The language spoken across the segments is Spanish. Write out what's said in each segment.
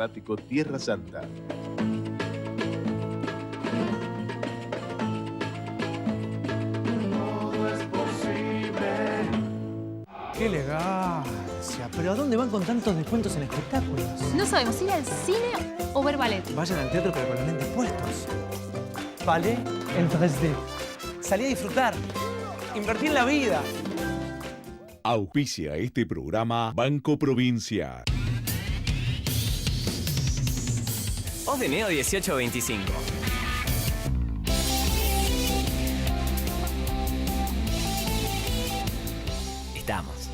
Emblemático Tierra Santa. ¡Qué elegancia! ¿Pero a dónde van con tantos descuentos en espectáculos? No sabemos ir al cine o ver ballet. Vayan al teatro pero con los lentes puestos. Ballet en 3D. Salí a disfrutar. Invertí en la vida. Auspicia este programa Banco Provincia. Voz de Neo 1825. Estamos.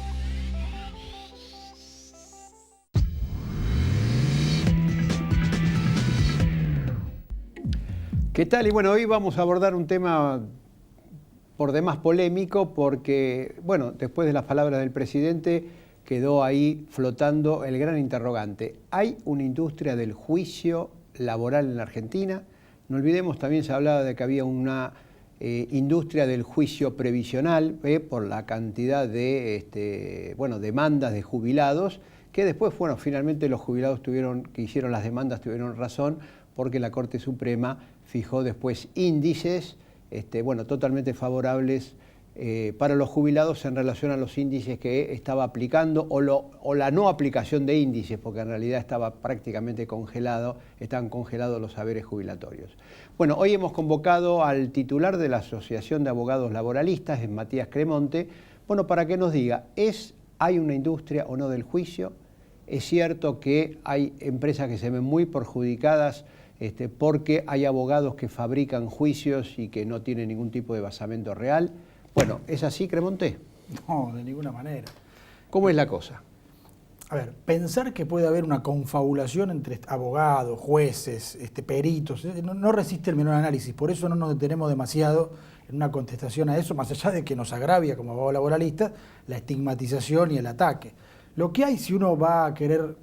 ¿Qué tal? Y bueno, hoy vamos a abordar un tema por demás polémico porque, bueno, después de las palabras del presidente quedó ahí flotando el gran interrogante. ¿Hay una industria del juicio laboral en la Argentina? No olvidemos, también se hablaba de que había una industria del juicio previsional por la cantidad de demandas de jubilados, que después, bueno, finalmente los jubilados que hicieron las demandas tuvieron razón, porque la Corte Suprema fijó después índices totalmente favorables para los jubilados en relación a los índices que estaba aplicando o la no aplicación de índices, porque en realidad estaba prácticamente estaban congelados los haberes jubilatorios. Bueno, hoy hemos convocado al titular de la Asociación de Abogados Laboralistas, es Matías Cremonte, para que nos diga, ¿hay una industria o no del juicio? Es cierto que hay empresas que se ven muy perjudicadas porque hay abogados que fabrican juicios y que no tienen ningún tipo de basamento real. Bueno, ¿es así, Cremonte? No, de ninguna manera. ¿Cómo es la cosa? A ver, pensar que puede haber una confabulación entre abogados, jueces, peritos, no resiste el menor análisis. Por eso no nos detenemos demasiado en una contestación a eso, más allá de que nos agravia como abogados laboralistas la estigmatización y el ataque. Lo que hay, si uno va a querer,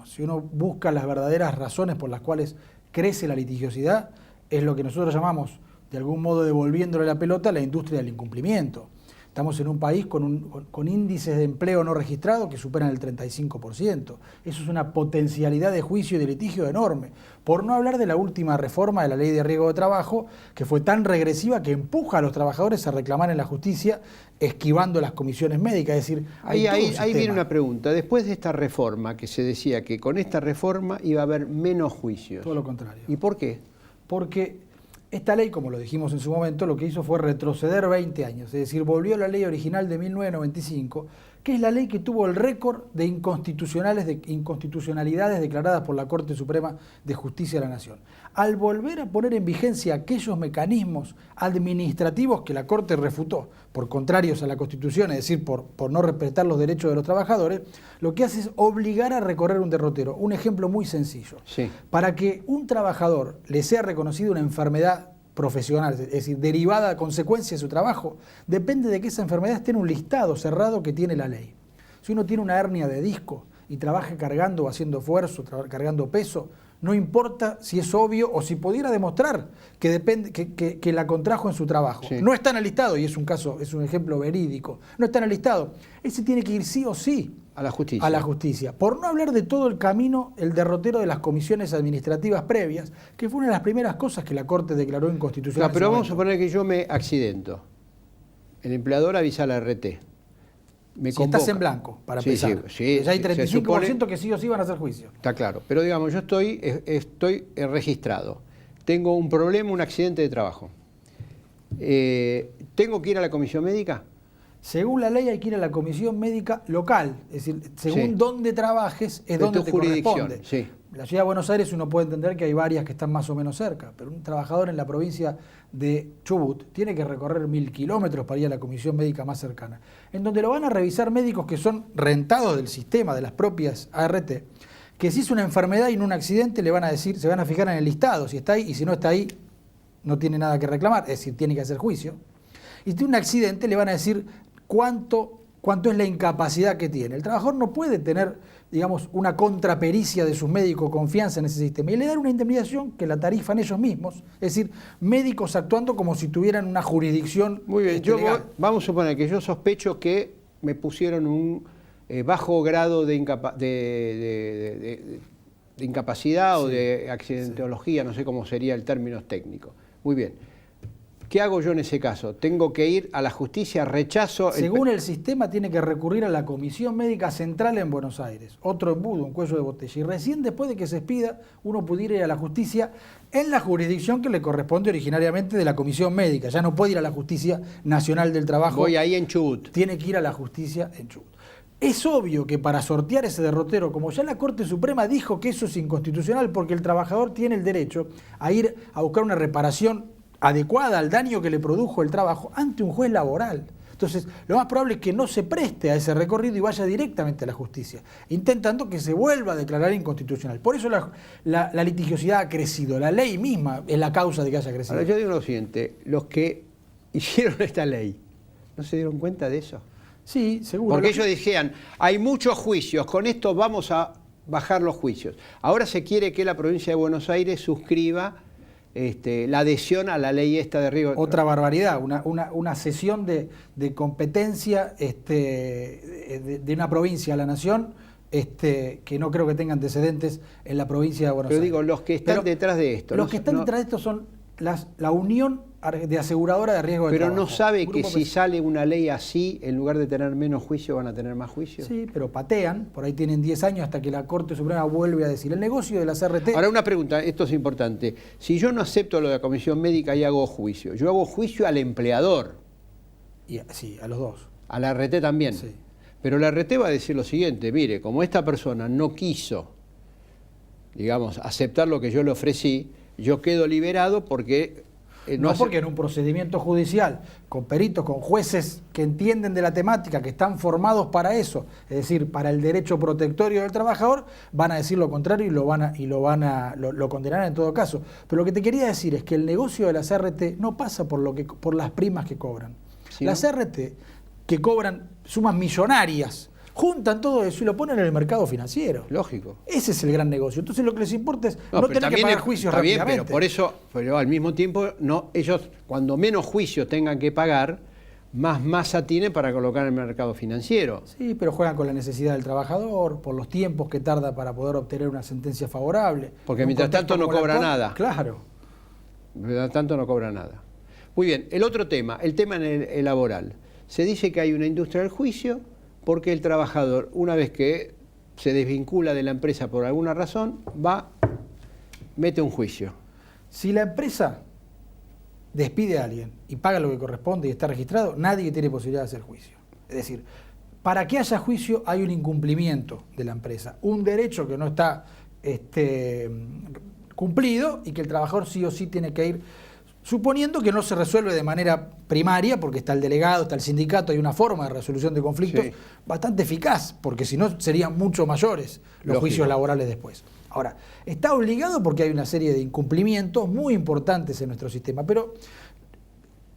si uno busca las verdaderas razones por las cuales crece la litigiosidad, es lo que nosotros llamamos, de algún modo devolviéndole la pelota, a la industria del incumplimiento. Estamos en un país con índices de empleo no registrado que superan el 35%. Eso es una potencialidad de juicio y de litigio enorme. Por no hablar de la última reforma de la Ley de Riesgo de Trabajo, que fue tan regresiva que empuja a los trabajadores a reclamar en la justicia, esquivando las comisiones médicas. Es decir, ahí viene una pregunta. Después de esta reforma, que se decía que con esta reforma iba a haber menos juicios. Todo lo contrario. ¿Y por qué? Porque esta ley, como lo dijimos en su momento, lo que hizo fue retroceder 20 años, es decir, volvió a la ley original de 1995, que es la ley que tuvo el récord de inconstitucionalidades declaradas por la Corte Suprema de Justicia de la Nación. Al volver a poner en vigencia aquellos mecanismos administrativos que la Corte refutó por contrarios a la Constitución, es decir, por no respetar los derechos de los trabajadores, lo que hace es obligar a recorrer un derrotero. Un ejemplo muy sencillo. Sí. Para que un trabajador le sea reconocida una enfermedad profesional, es decir, derivada a consecuencia de su trabajo, depende de que esa enfermedad esté en un listado cerrado que tiene la ley. Si uno tiene una hernia de disco y trabaja cargando o haciendo esfuerzo, cargando peso, no importa si es obvio o si pudiera demostrar que la contrajo en su trabajo. Sí. No está en el listado, y es un ejemplo verídico, no está en el listado. Ese tiene que ir sí o sí a la justicia. A la justicia. Por no hablar de todo el camino, el derrotero de las comisiones administrativas previas, que fue una de las primeras cosas que la Corte declaró inconstitucional. Claro, pero vamos a suponer que yo me accidento. El empleador avisa a la RT. Si estás en blanco, para empezar. Sí, ya hay 35% que sí o sí van a hacer juicio. Está claro. Pero digamos, yo estoy registrado. Tengo un problema, un accidente de trabajo. ¿Tengo que ir a la comisión médica? Según la ley hay que ir a la comisión médica local, es decir, según dónde trabajes es donde te corresponde. Sí. En la ciudad de Buenos Aires uno puede entender que hay varias que están más o menos cerca, pero un trabajador en la provincia de Chubut tiene que recorrer 1000 kilómetros para ir a la comisión médica más cercana, en donde lo van a revisar médicos que son rentados del sistema, de las propias ART, que si es una enfermedad y no un accidente le van a decir, se van a fijar en el listado, si está ahí, y si no está ahí, no tiene nada que reclamar, es decir, tiene que hacer juicio. Y si tiene un accidente le van a decir cuánto es la incapacidad que tiene. El trabajador no puede tener, digamos, una contrapericia de sus médicos, confianza en ese sistema, y le dan una indemnización que la tarifan ellos mismos, es decir, médicos actuando como si tuvieran una jurisdicción. Muy bien, vamos a suponer que yo sospecho que me pusieron un bajo grado de incapacidad o Sí, de accidentología, no sé cómo sería el término técnico. Muy bien. ¿Qué hago yo en ese caso? ¿Tengo que ir a la justicia? ¿Rechazo? Según el sistema, tiene que recurrir a la Comisión Médica Central en Buenos Aires. Otro embudo, un cuello de botella. Y recién después de que se expida, uno pudiera ir a la justicia en la jurisdicción que le corresponde originariamente de la Comisión Médica. Ya no puede ir a la Justicia Nacional del Trabajo. Voy ahí en Chubut. Tiene que ir a la justicia en Chubut. Es obvio que para sortear ese derrotero, como ya la Corte Suprema dijo que eso es inconstitucional, porque el trabajador tiene el derecho a ir a buscar una reparación adecuada al daño que le produjo el trabajo ante un juez laboral. Entonces, lo más probable es que no se preste a ese recorrido y vaya directamente a la justicia, intentando que se vuelva a declarar inconstitucional. Por eso la litigiosidad ha crecido, la ley misma es la causa de que haya crecido. Ahora yo digo lo siguiente, los que hicieron esta ley, ¿no se dieron cuenta de eso? Sí, seguro. Porque ellos decían, hay muchos juicios, con esto vamos a bajar los juicios. Ahora se quiere que la provincia de Buenos Aires suscriba la adhesión a la ley esta de riesgo. Otra barbaridad, una cesión de competencia de una provincia a la nación que no creo que tenga antecedentes en la provincia de Buenos Aires. Pero digo, los que están detrás de esto. Los que están detrás de esto son la Unión de Aseguradora de Riesgo de Trabajo. Pero no sabe que Grupo si sale una ley así, en lugar de tener menos juicio, van a tener más juicio. Sí, pero patean, por ahí tienen 10 años hasta que la Corte Suprema vuelve a decir. El negocio de la CRT... Ahora una pregunta, esto es importante. Si yo no acepto lo de la Comisión Médica y hago juicio, yo hago juicio al empleador. Sí, a los dos. A la RT también. Sí. Pero la RT va a decir lo siguiente, mire, como esta persona no quiso, digamos, aceptar lo que yo le ofrecí, yo quedo liberado porque... No porque en un procedimiento judicial, con peritos, con jueces que entienden de la temática, que están formados para eso, es decir, para el derecho protectorio del trabajador, van a decir lo contrario y lo condenarán en todo caso. Pero lo que te quería decir es que el negocio de la CRT no pasa por las primas que cobran. ¿Sí, Las no? CRT, que cobran sumas millonarias, juntan todo eso y lo ponen en el mercado financiero. Lógico. Ese es el gran negocio. Entonces lo que les importa es no tener que pagar juicios está bien, rápidamente. pero por eso, pero al mismo tiempo, no, ellos cuando menos juicios tengan que pagar, más masa tienen para colocar en el mercado financiero. Sí, pero juegan con la necesidad del trabajador, por los tiempos que tarda para poder obtener una sentencia favorable. Porque En un mientras contexto tanto no como el cobra actual, nada. Claro. Mientras tanto no cobra nada. Muy bien, el otro tema, el tema laboral. Se dice que hay una industria del juicio porque el trabajador, una vez que se desvincula de la empresa por alguna razón, mete un juicio. Si la empresa despide a alguien y paga lo que corresponde y está registrado, nadie tiene posibilidad de hacer juicio. Es decir, para que haya juicio hay un incumplimiento de la empresa, un derecho que no está cumplido y que el trabajador sí o sí tiene que ir, suponiendo que no se resuelve de manera primaria, porque está el delegado, está el sindicato, hay una forma de resolución de conflictos bastante eficaz, porque si no serían mucho mayores los juicios laborales después. Ahora, está obligado porque hay una serie de incumplimientos muy importantes en nuestro sistema, pero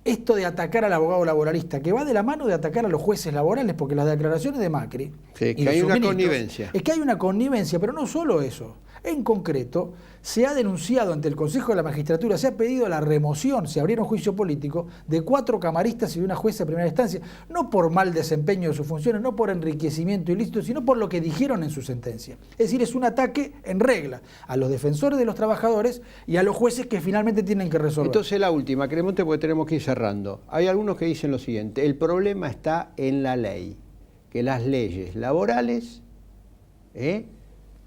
esto de atacar al abogado laboralista, que va de la mano de atacar a los jueces laborales, porque las declaraciones de Macri... Sí, y que hay sus una ministros, connivencia. Es que hay una connivencia, pero no solo eso. En concreto, se ha denunciado ante el Consejo de la Magistratura, se ha pedido la remoción, se abrieron juicio político, de 4 camaristas y de una jueza de primera instancia, no por mal desempeño de sus funciones, no por enriquecimiento ilícito, sino por lo que dijeron en su sentencia. Es decir, es un ataque en regla a los defensores de los trabajadores y a los jueces que finalmente tienen que resolver. Entonces la última, Cremonte, porque tenemos que ir cerrando. Hay algunos que dicen lo siguiente, el problema está en la ley, que las leyes laborales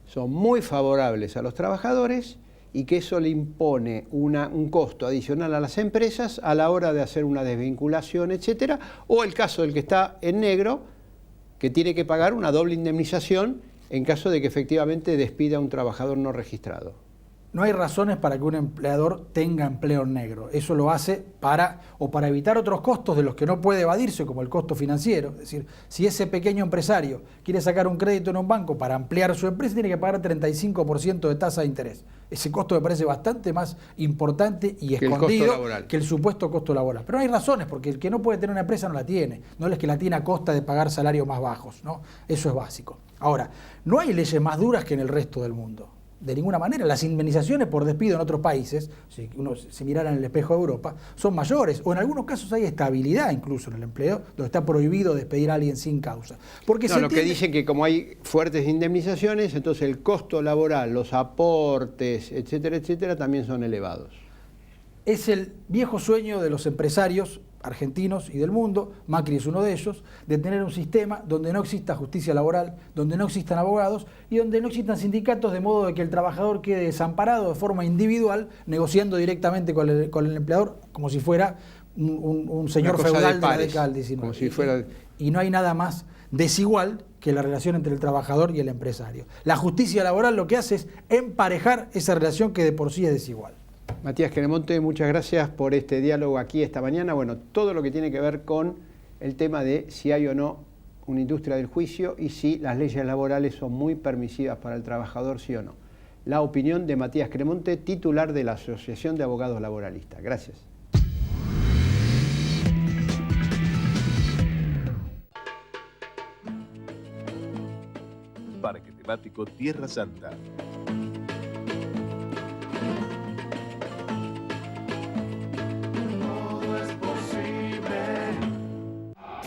son muy favorables a los trabajadores y que eso le impone un costo adicional a las empresas a la hora de hacer una desvinculación, etcétera, o el caso del que está en negro, que tiene que pagar una doble indemnización en caso de que efectivamente despida a un trabajador no registrado. No hay razones para que un empleador tenga empleo en negro. Eso lo hace para evitar otros costos de los que no puede evadirse, como el costo financiero. Es decir, si ese pequeño empresario quiere sacar un crédito en un banco para ampliar su empresa, tiene que pagar 35% de tasa de interés. Ese costo me parece bastante más importante y escondido que el supuesto costo laboral. Pero no hay razones, porque el que no puede tener una empresa no la tiene. No es que la tiene a costa de pagar salarios más bajos, ¿no? Eso es básico. Ahora, no hay leyes más duras que en el resto del mundo. de ninguna manera. Las indemnizaciones por despido en otros países, si uno se mirara en el espejo de Europa, son mayores, o en algunos casos hay estabilidad incluso en el empleo, donde está prohibido despedir a alguien sin causa. Porque No, lo que dicen que como hay fuertes indemnizaciones, entonces el costo laboral, los aportes, etcétera, también son elevados. Es el viejo sueño de los empresarios argentinos y del mundo, Macri es uno de ellos, de tener un sistema donde no exista justicia laboral, donde no existan abogados y donde no existan sindicatos, de modo de que el trabajador quede desamparado de forma individual, negociando directamente con el empleador, como si fuera un señor feudal de la década del 19. Como si fuera... Y no hay nada más desigual que la relación entre el trabajador y el empresario. La justicia laboral lo que hace es emparejar esa relación que de por sí es desigual. Matías Cremonte, muchas gracias por este diálogo aquí esta mañana. Bueno, todo lo que tiene que ver con el tema de si hay o no una industria del juicio y si las leyes laborales son muy permisivas para el trabajador, sí o no. La opinión de Matías Cremonte, titular de la Asociación de Abogados Laboralistas. Gracias. Parque temático Tierra Santa.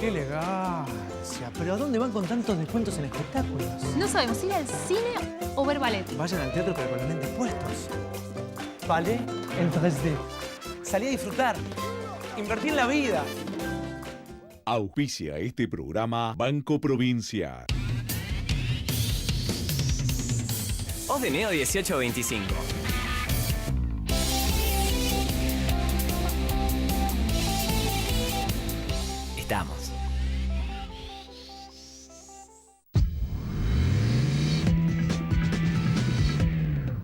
¡Qué elegancia! ¿Pero a dónde van con tantos descuentos en espectáculos? No sabemos ir al cine o ver ballet. Vayan al teatro pero con los lentes puestos. Ballet en 3D. Salí a disfrutar. Invertí en la vida. Auspicia este programa Banco Provincia. Osdeneo 1825. Estamos.